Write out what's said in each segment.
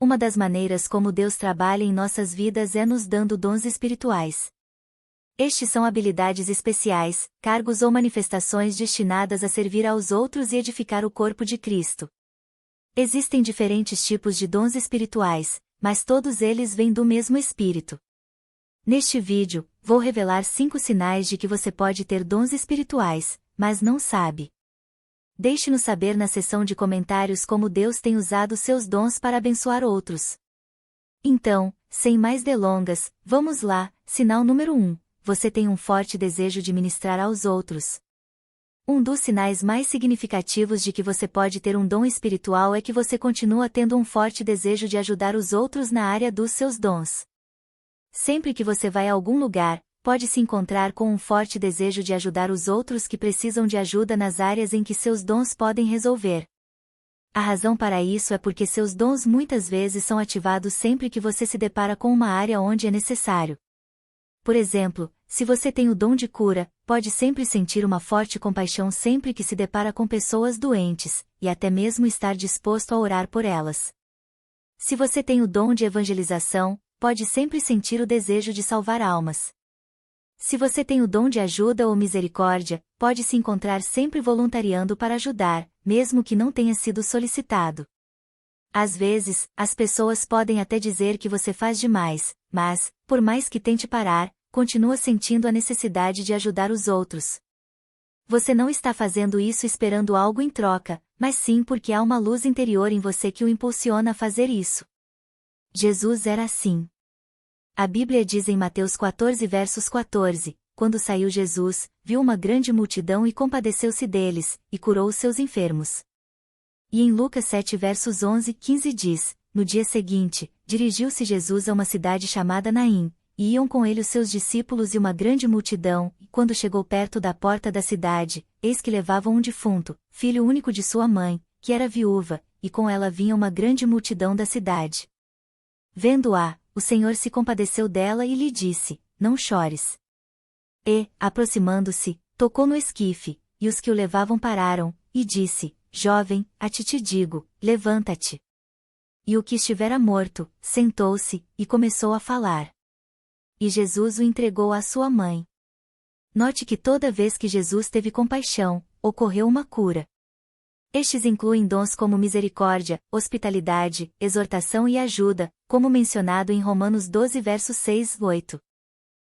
Uma das maneiras como Deus trabalha em nossas vidas é nos dando dons espirituais. Estes são habilidades especiais, cargos ou manifestações destinadas a servir aos outros e edificar o corpo de Cristo. Existem diferentes tipos de dons espirituais, mas todos eles vêm do mesmo Espírito. Neste vídeo, vou revelar 5 sinais de que você pode ter dons espirituais, mas não sabe. Deixe-nos saber na seção de comentários como Deus tem usado seus dons para abençoar outros. Então, sem mais delongas, vamos lá. Sinal número 1. Você tem um forte desejo de ministrar aos outros. Um dos sinais mais significativos de que você pode ter um dom espiritual é que você continua tendo um forte desejo de ajudar os outros na área dos seus dons. Sempre que você vai a algum lugar, pode se encontrar com um forte desejo de ajudar os outros que precisam de ajuda nas áreas em que seus dons podem resolver. A razão para isso é porque seus dons muitas vezes são ativados sempre que você se depara com uma área onde é necessário. Por exemplo, se você tem o dom de cura, pode sempre sentir uma forte compaixão sempre que se depara com pessoas doentes, e até mesmo estar disposto a orar por elas. Se você tem o dom de evangelização, pode sempre sentir o desejo de salvar almas. Se você tem o dom de ajuda ou misericórdia, pode se encontrar sempre voluntariando para ajudar, mesmo que não tenha sido solicitado. Às vezes, as pessoas podem até dizer que você faz demais, mas, por mais que tente parar, continua sentindo a necessidade de ajudar os outros. Você não está fazendo isso esperando algo em troca, mas sim porque há uma luz interior em você que o impulsiona a fazer isso. Jesus era assim. A Bíblia diz em Mateus 14 versos 14, quando saiu Jesus, viu uma grande multidão e compadeceu-se deles, e curou os seus enfermos. E em Lucas 7 versos 11 e 15 diz, no dia seguinte, dirigiu-se Jesus a uma cidade chamada Naim, e iam com ele os seus discípulos e uma grande multidão, e quando chegou perto da porta da cidade, eis que levavam um defunto, filho único de sua mãe, que era viúva, e com ela vinha uma grande multidão da cidade. Vendo-a, o Senhor se compadeceu dela e lhe disse, não chores. E, aproximando-se, tocou no esquife, e os que o levavam pararam, e disse, jovem, a ti te digo, levanta-te. E o que estivera morto, sentou-se, e começou a falar. E Jesus o entregou à sua mãe. Note que toda vez que Jesus teve compaixão, ocorreu uma cura. Estes incluem dons como misericórdia, hospitalidade, exortação e ajuda, como mencionado em Romanos 12 versos 6 e 8.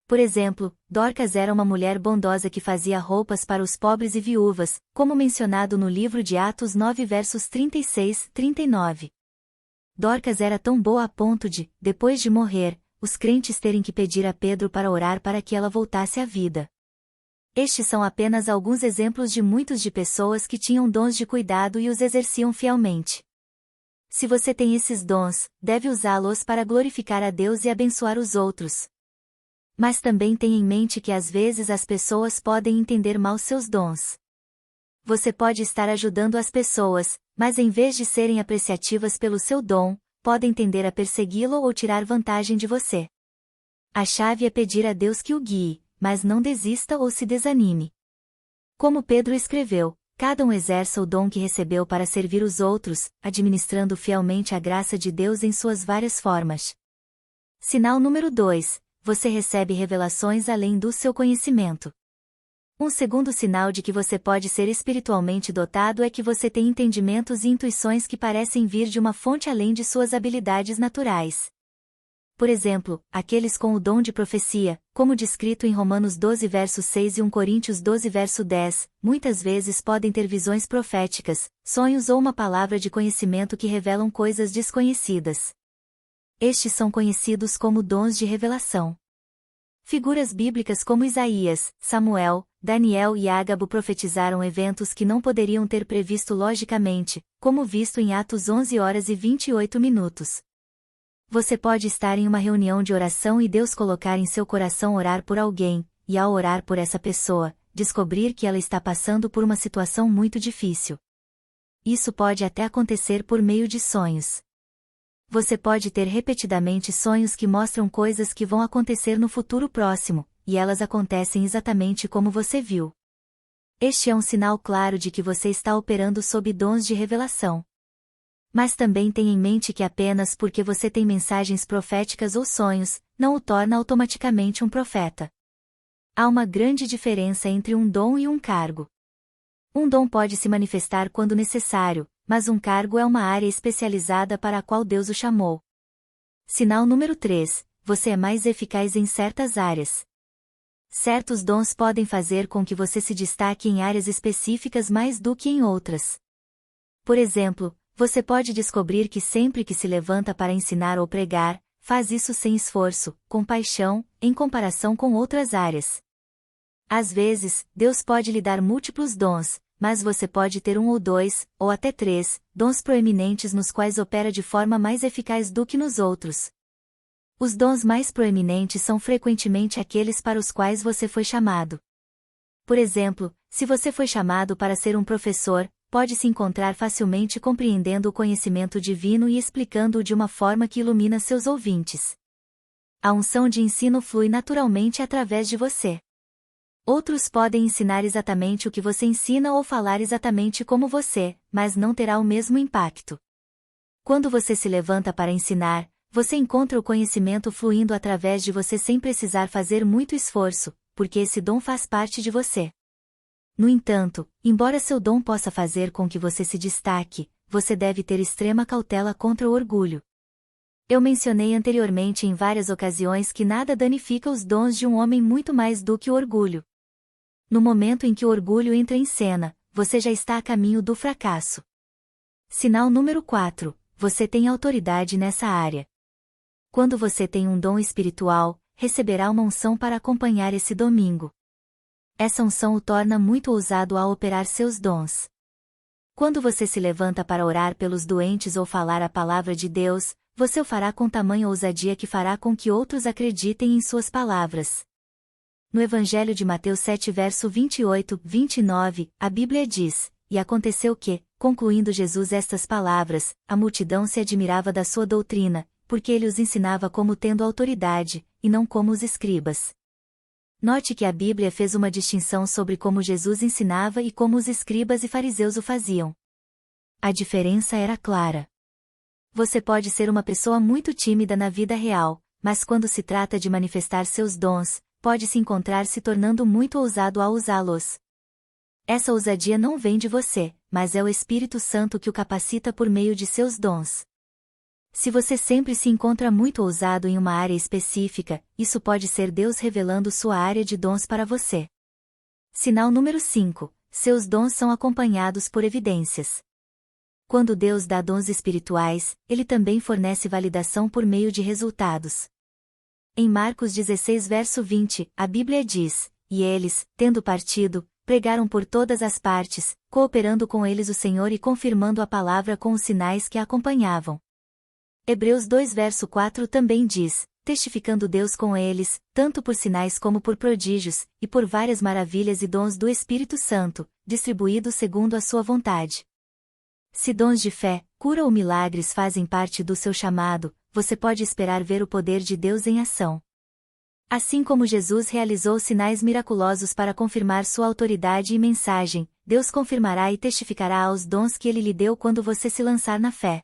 Por exemplo, Dorcas era uma mulher bondosa que fazia roupas para os pobres e viúvas, como mencionado no livro de Atos 9 versos 36 e 39. Dorcas era tão boa a ponto de, depois de morrer, os crentes terem que pedir a Pedro para orar para que ela voltasse à vida. Estes são apenas alguns exemplos de muitos de pessoas que tinham dons de cuidado e os exerciam fielmente. Se você tem esses dons, deve usá-los para glorificar a Deus e abençoar os outros. Mas também tenha em mente que às vezes as pessoas podem entender mal seus dons. Você pode estar ajudando as pessoas, mas em vez de serem apreciativas pelo seu dom, podem tender a persegui-lo ou tirar vantagem de você. A chave é pedir a Deus que o guie, mas não desista ou se desanime. Como Pedro escreveu, cada um exerça o dom que recebeu para servir os outros, administrando fielmente a graça de Deus em suas várias formas. Sinal número 2. Você recebe revelações além do seu conhecimento. Um segundo sinal de que você pode ser espiritualmente dotado é que você tem entendimentos e intuições que parecem vir de uma fonte além de suas habilidades naturais. Por exemplo, aqueles com o dom de profecia, como descrito em Romanos 12 verso 6 e 1 Coríntios 12 verso 10, muitas vezes podem ter visões proféticas, sonhos ou uma palavra de conhecimento que revelam coisas desconhecidas. Estes são conhecidos como dons de revelação. Figuras bíblicas como Isaías, Samuel, Daniel e Ágabo profetizaram eventos que não poderiam ter previsto logicamente, como visto em Atos 11 horas e 28 minutos. Você pode estar em uma reunião de oração e Deus colocar em seu coração orar por alguém, e ao orar por essa pessoa, descobrir que ela está passando por uma situação muito difícil. Isso pode até acontecer por meio de sonhos. Você pode ter repetidamente sonhos que mostram coisas que vão acontecer no futuro próximo, e elas acontecem exatamente como você viu. Este é um sinal claro de que você está operando sob dons de revelação. Mas também tenha em mente que apenas porque você tem mensagens proféticas ou sonhos, não o torna automaticamente um profeta. Há uma grande diferença entre um dom e um cargo. Um dom pode se manifestar quando necessário, mas um cargo é uma área especializada para a qual Deus o chamou. Sinal número 3. Você é mais eficaz em certas áreas. Certos dons podem fazer com que você se destaque em áreas específicas mais do que em outras. Por exemplo, você pode descobrir que sempre que se levanta para ensinar ou pregar, faz isso sem esforço, com paixão, em comparação com outras áreas. Às vezes, Deus pode lhe dar múltiplos dons, mas você pode ter um ou dois, ou até três, dons proeminentes nos quais opera de forma mais eficaz do que nos outros. Os dons mais proeminentes são frequentemente aqueles para os quais você foi chamado. Por exemplo, se você foi chamado para ser um professor, pode se encontrar facilmente compreendendo o conhecimento divino e explicando-o de uma forma que ilumina seus ouvintes. A unção de ensino flui naturalmente através de você. Outros podem ensinar exatamente o que você ensina ou falar exatamente como você, mas não terá o mesmo impacto. Quando você se levanta para ensinar, você encontra o conhecimento fluindo através de você sem precisar fazer muito esforço, porque esse dom faz parte de você. No entanto, embora seu dom possa fazer com que você se destaque, você deve ter extrema cautela contra o orgulho. Eu mencionei anteriormente em várias ocasiões que nada danifica os dons de um homem muito mais do que o orgulho. No momento em que o orgulho entra em cena, você já está a caminho do fracasso. Sinal número 4. Você tem autoridade nessa área. Quando você tem um dom espiritual, receberá uma unção para acompanhar esse domingo. Essa unção o torna muito ousado ao operar seus dons. Quando você se levanta para orar pelos doentes ou falar a palavra de Deus, você o fará com tamanha ousadia que fará com que outros acreditem em suas palavras. No Evangelho de Mateus 7 verso 28-29, a Bíblia diz, e aconteceu que, concluindo Jesus estas palavras, a multidão se admirava da sua doutrina, porque ele os ensinava como tendo autoridade, e não como os escribas. Note que a Bíblia fez uma distinção sobre como Jesus ensinava e como os escribas e fariseus o faziam. A diferença era clara. Você pode ser uma pessoa muito tímida na vida real, mas quando se trata de manifestar seus dons, pode se encontrar se tornando muito ousado ao usá-los. Essa ousadia não vem de você, mas é o Espírito Santo que o capacita por meio de seus dons. Se você sempre se encontra muito ousado em uma área específica, isso pode ser Deus revelando sua área de dons para você. Sinal número 5. Seus dons são acompanhados por evidências. Quando Deus dá dons espirituais, Ele também fornece validação por meio de resultados. Em Marcos 16 verso 20, a Bíblia diz, e eles, tendo partido, pregaram por todas as partes, cooperando com eles o Senhor e confirmando a palavra com os sinais que a acompanhavam. Hebreus 2 verso 4 também diz, testificando Deus com eles, tanto por sinais como por prodígios, e por várias maravilhas e dons do Espírito Santo, distribuídos segundo a sua vontade. Se dons de fé, cura ou milagres fazem parte do seu chamado, você pode esperar ver o poder de Deus em ação. Assim como Jesus realizou sinais miraculosos para confirmar sua autoridade e mensagem, Deus confirmará e testificará aos dons que Ele lhe deu quando você se lançar na fé.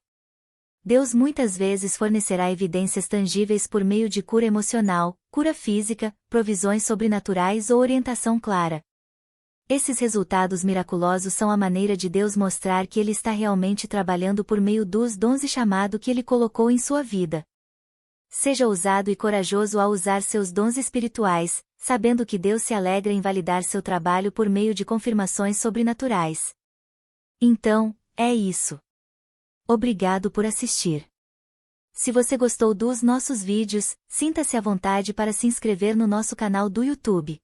Deus muitas vezes fornecerá evidências tangíveis por meio de cura emocional, cura física, provisões sobrenaturais ou orientação clara. Esses resultados miraculosos são a maneira de Deus mostrar que Ele está realmente trabalhando por meio dos dons e chamado que Ele colocou em sua vida. Seja ousado e corajoso ao usar seus dons espirituais, sabendo que Deus se alegra em validar seu trabalho por meio de confirmações sobrenaturais. Então, é isso. Obrigado por assistir. Se você gostou dos nossos vídeos, sinta-se à vontade para se inscrever no nosso canal do YouTube.